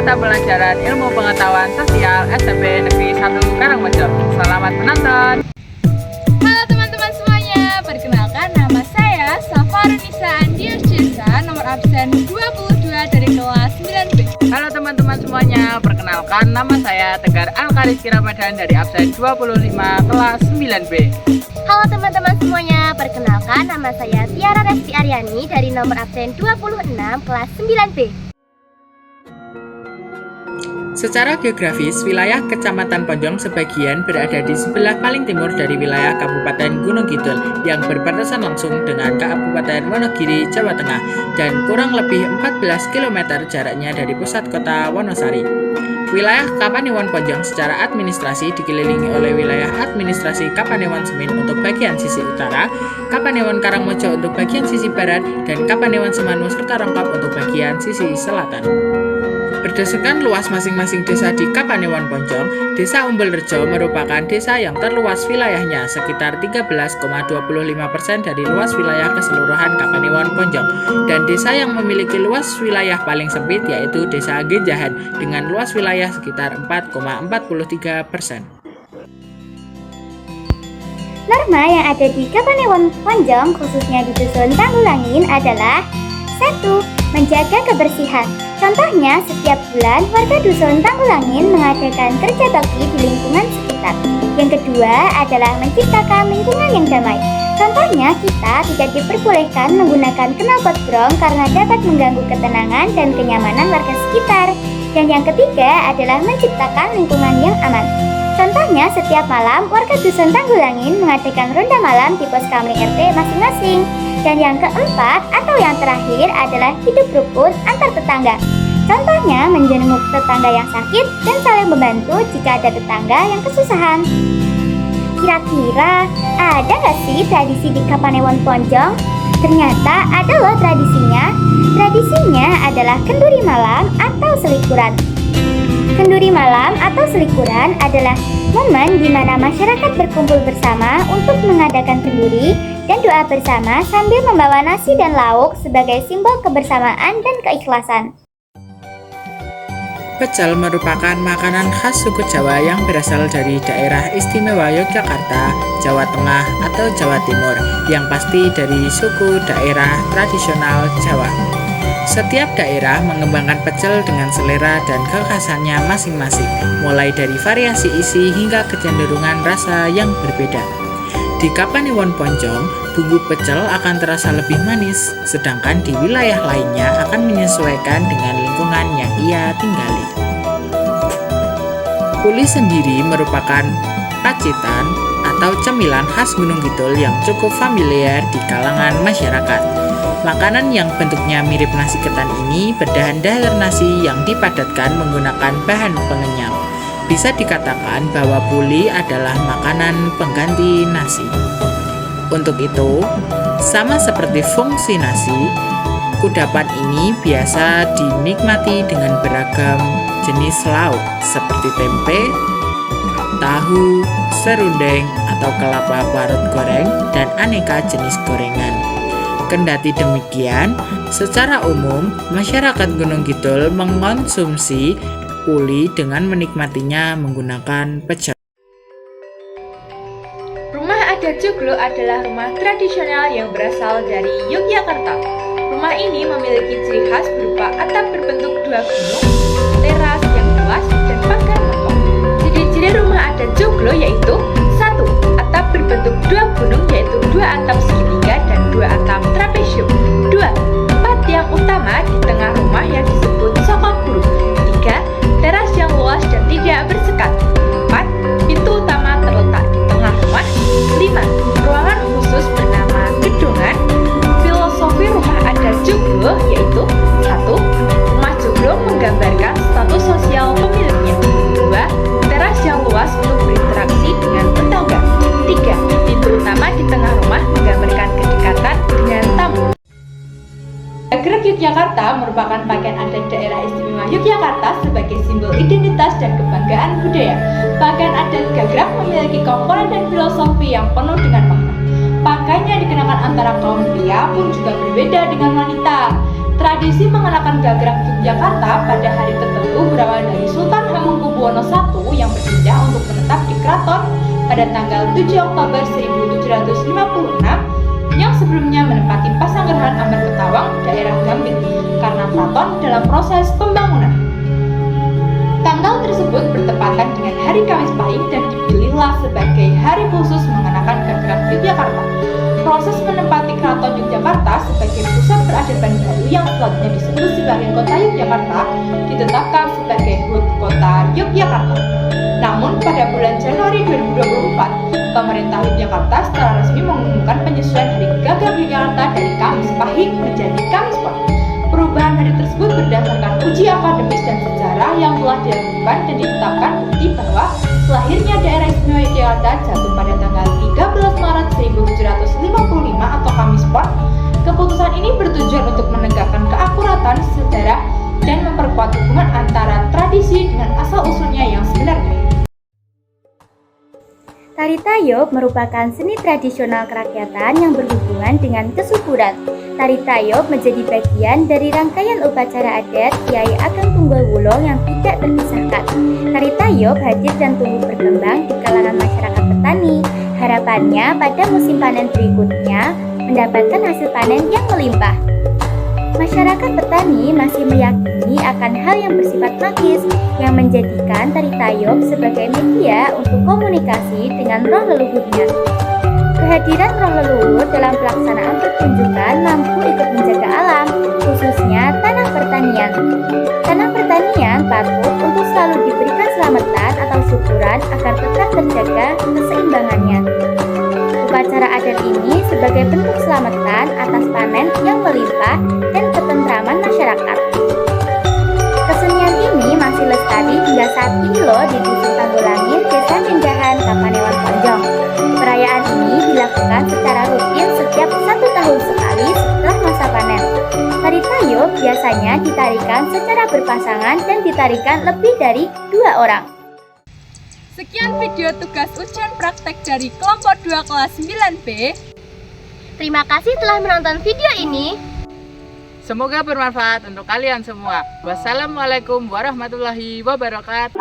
mata pelajaran Ilmu Pengetahuan Sosial SMP Negeri 1 Karangmojo. Selamat menonton. Halo teman-teman semuanya, perkenalkan nama saya Safarunisa Andiasyesa, nomor absen 22 dari kelas 9B. Halo teman-teman semuanya, perkenalkan nama saya Tegar Alkariski Ramadan dari absen 25 kelas 9B. Halo teman-teman semuanya, perkenalkan nama saya Tiara Resti Aryani dari nomor absen 26 kelas 9B. Secara geografis, wilayah Kecamatan Ponjong sebagian berada di sebelah paling timur dari wilayah Kabupaten Gunung Kidul yang berbatasan langsung dengan Kabupaten Wonogiri, Jawa Tengah, dan kurang lebih 14 km jaraknya dari pusat kota Wonosari. Wilayah Kapanewon Ponjong secara administrasi dikelilingi oleh wilayah administrasi Kapanewon Semin untuk bagian sisi utara, Kapanewon Karangmojo untuk bagian sisi barat, dan Kapanewon Semanu serta Rongkap untuk bagian sisi selatan. Berdasarkan luas masing-masing desa di Kapanewon Ponjong, Desa Umbulrejo merupakan desa yang terluas wilayahnya sekitar 13,25% dari luas wilayah keseluruhan Kapanewon Ponjong, dan desa yang memiliki luas wilayah paling sempit yaitu Desa Genjahan dengan luas wilayah sekitar 4,43%. Norma yang ada di Kapanewon Ponjong khususnya di Dusun Tanggulangin adalah 1. Menjaga kebersihan. Contohnya, setiap bulan warga Dusun Tanggulangin mengadakan kerja bakti di lingkungan sekitar. Yang kedua adalah menciptakan lingkungan yang damai. Contohnya, kita tidak diperbolehkan menggunakan knalpot brong karena dapat mengganggu ketenangan dan kenyamanan warga sekitar. Dan yang ketiga adalah menciptakan lingkungan yang aman. Contohnya, setiap malam warga Dusun Tanggulangin mengadakan ronda malam di pos kamling RT masing-masing. Dan yang keempat atau yang terakhir adalah hidup rukun antar tetangga. Contohnya, menjenguk tetangga yang sakit dan saling membantu jika ada tetangga yang kesusahan. Kira-kira ada nggak sih tradisi di Kapanewon Ponjong? Ternyata ada loh tradisinya. Tradisinya adalah kenduri malam atau selikuran. Kenduri malam atau selikuran adalah momen di mana masyarakat berkumpul bersama untuk mengadakan kenduri dan doa bersama sambil membawa nasi dan lauk sebagai simbol kebersamaan dan keikhlasan. Pecel merupakan makanan khas suku Jawa yang berasal dari daerah istimewa Yogyakarta, Jawa Tengah atau Jawa Timur, yang pasti dari suku daerah tradisional Jawa. Setiap daerah mengembangkan pecel dengan selera dan kekhasannya masing-masing, mulai dari variasi isi hingga kecenderungan rasa yang berbeda. Di Kapanewon Ponjong, bumbu pecel akan terasa lebih manis, sedangkan di wilayah lainnya akan menyesuaikan dengan lingkungan yang ia tinggali. Kuli sendiri merupakan racitan atau cemilan khas Gunung Kidul yang cukup familiar di kalangan masyarakat. Makanan yang bentuknya mirip nasi ketan ini berbahan dasar nasi yang dipadatkan menggunakan bahan pengenyal. Bisa dikatakan bahwa puli adalah makanan pengganti nasi. Untuk itu, sama seperti fungsi nasi, kudapan ini biasa dinikmati dengan beragam jenis lauk seperti tempe, tahu, serundeng, atau kelapa parut goreng, dan aneka jenis gorengan. Kendati demikian, secara umum, masyarakat Gunung Kidul mengonsumsi puli dengan menikmatinya menggunakan pecel. Rumah adat Joglo adalah rumah tradisional yang berasal dari Yogyakarta. Rumah ini memiliki ciri khas berupa atap berbentuk dua gunung, teras yang luas, dan pagar mentok. Ciri-ciri rumah adat Joglo yaitu 1. Atap berbentuk dua gunung yaitu 2 atap segitiga dan 2 atap trapesium. 2. Tempat yang utama di tengah rumah yang disebut sokok guru. 3. Teras yang luas dan tidak bersekat. 4. Pintu utama terletak di tengah rumah. 5. Ruangan khusus bernama gedongan. Filosofi rumah adat Joglo yaitu 1. Rumah Joglo menggambarkan status sosial pemiliknya. 2. Teras yang luas untuk berinteraksi dengan tetangga. 3. Pintu utama di tengah rumah menggambarkan kedekatan dengan tamu. Gagrag Yogyakarta merupakan pakaian adat daerah istimewa Yogyakarta sebagai simbol identitas dan kebanggaan budaya. Pakaian adat gagrag memiliki komponen dan filosofi yang penuh dengan makna. Pakaian yang dikenakan antara kaum pria pun juga berbeda dengan wanita. Tradisi mengenakan gagrak Yogyakarta pada hari tertentu berawal dari Sultan Hamengkubuwono I yang berpindah untuk menetap di keraton pada tanggal 7 Oktober 1756 yang sebelumnya menempati Pasanggerahan Ambarpetawang, daerah Gambir, karena keraton dalam proses pembangunan. Tanggal tersebut bertepatan dengan hari Kamis Pahing dan dipilihlah sebagai hari khusus mengenakan gagrak Yogyakarta. Proses menempati Keraton Yogyakarta sebagai pusat peradaban baru yang selanjutnya disebut sebagai Kota Yogyakarta ditetapkan sebagai HUT Kota Yogyakarta. Namun pada bulan Januari 2024, pemerintah Yogyakarta secara resmi mengumumkan penyesuaian hari gagrak Yogyakarta dari Kamis Pahing menjadi Kamis Pon. Perubahan hari tersebut berdasarkan uji akademis dan sejarah yang telah dilakukan dan ditetapkan bukti bahwa lahirnya daerah istimewa Yogyakarta jatuh pada tanggal 13 Maret 1755 atau Kamis Pon. Keputusan ini bertujuan untuk menegakkan keakuratan sejarah dan memperkuat hubungan antara tradisi dengan asal-usulnya yang sebenarnya. Tari Tayub merupakan seni tradisional kerakyatan yang berhubungan dengan kesuburan. Tari Tayub menjadi bagian dari rangkaian upacara adat Kiai Ageng Tunggul Wulung yang tidak terpisahkan. Tari Tayub hadir dan tumbuh berkembang di kalangan masyarakat petani. Harapannya pada musim panen berikutnya mendapatkan hasil panen yang melimpah. Masyarakat petani masih meyakini akan hal yang bersifat magis yang menjadikan tari Tayub sebagai media untuk komunikasi dengan roh leluhurnya. Kehadiran roh leluhur dalam pelaksanaan pertunjukan mampu ikut menjaga alam, khususnya tanah pertanian. Tanah pertanian patut untuk selalu diberikan selamatan atau syukuran agar tetap terjaga keseimbangannya. Upacara adat ini sebagai bentuk selamatan atas panen yang melimpah dan ketentraman masyarakat. Kesenian ini masih lestari hingga saat ini loh di Dusun Tanggulangin, Desa Minjahan, Kapanewon Ponjong. Perayaan ini dilakukan secara rutin setiap 1 tahun sekali setelah masa panen. Tari Tayub biasanya ditarikan secara berpasangan dan ditarikan lebih dari 2 orang. Sekian video tugas ujian praktek dari kelompok 2 kelas 9B. Terima kasih telah menonton video ini. Semoga bermanfaat untuk kalian semua. Wassalamualaikum warahmatullahi wabarakatuh.